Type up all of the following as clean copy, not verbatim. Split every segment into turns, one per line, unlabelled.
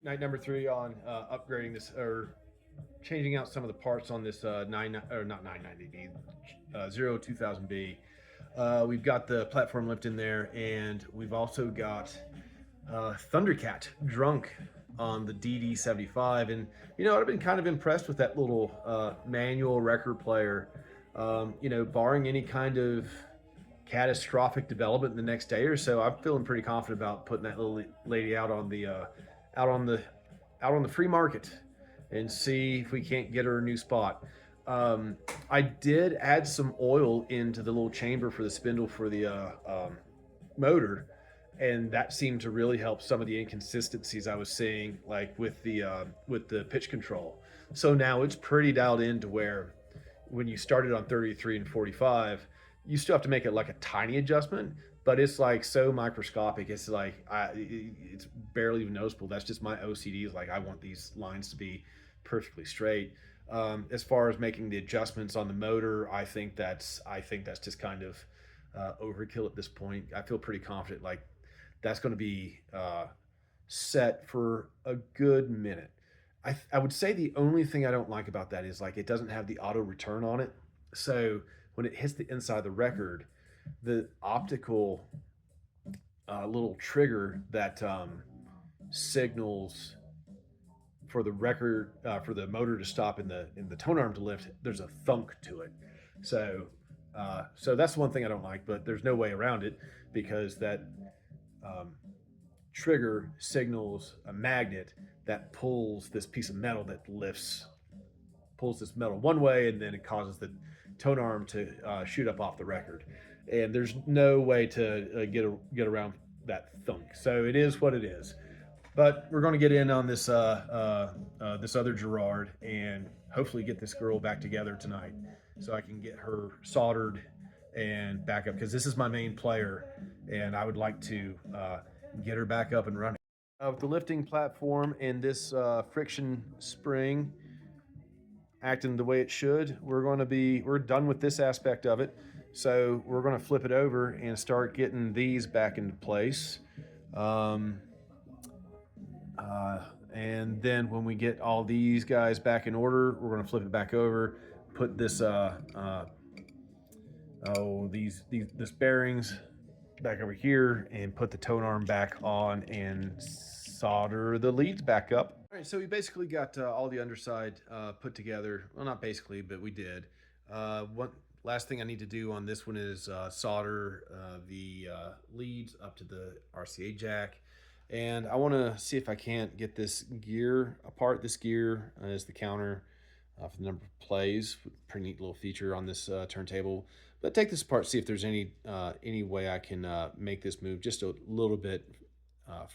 Night number three on upgrading this or changing out some of the parts on this nine or not 990B, Zero 2000B. We've got the platform lift in there, and we've also got Thundercat drunk on the DD75. And I've been kind of impressed with that little manual record player. Barring any kind of catastrophic development in the next day or so, I'm feeling pretty confident about putting that little lady out on the out on the out on the free market and see if we can't get her a new spot. I did add some oil into the little chamber for the spindle for the motor, and that seemed to really help some of the inconsistencies I was seeing, like with the pitch control. So now it's pretty dialed in to where when you started on 33 and 45, you still have to make it like a tiny adjustment, but it's like so microscopic. It's like it's barely even noticeable. That's just my OCD. Is like I want these lines to be perfectly straight. As far as making the adjustments on the motor, I think that's just kind of overkill at this point. I feel pretty confident like that's going to be set for a good minute. I would say the only thing I don't like about that is like it doesn't have the auto return on it. So when it hits the inside of the record, the optical little trigger that signals for the record for the motor to stop in the tone arm to lift, there's a thunk to it. So that's one thing I don't like, but there's no way around it because that um, trigger signals a magnet that pulls this piece of metal that pulls this metal one way, and then it causes the tone arm to shoot up off the record. And there's no way to get around that thunk. So it is what it is. But we're going to get in on this other Garrard and hopefully get this girl back together tonight, so I can get her soldered and back up because this is my main player, and I would like to get her back up and running. With the lifting platform and this friction spring acting the way it should, we're done with this aspect of it. So we're going to flip it over and start getting these back into place. Um, and then when we get all these guys back in order, we're going to flip it back over, put this this bearings back over here, and put the tone arm back on and solder the leads back up. All right, so we basically got all the underside put together. Well, not basically, but we did. One last thing I need to do on this one is solder the leads up to the RCA jack. And I want to see if I can't get this gear apart. This gear is the counter for the number of plays. Pretty neat little feature on this turntable. But take this apart, see if there's any way I can make this move just a little bit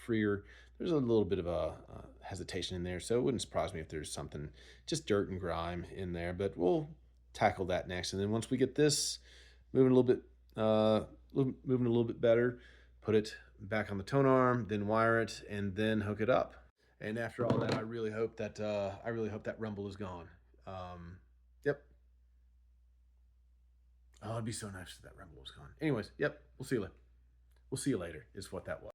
freer. There's a little bit of a hesitation in there, so it wouldn't surprise me if there's something, just dirt and grime in there. But we'll tackle that next. And then once we get this moving a little bit better, put it back on the tone arm, then wire it, and then hook it up. And after all that, I really hope that rumble is gone. Yep. Oh, it'd be so nice if that rumble was gone. Anyways, yep. We'll see you later. Is what that was.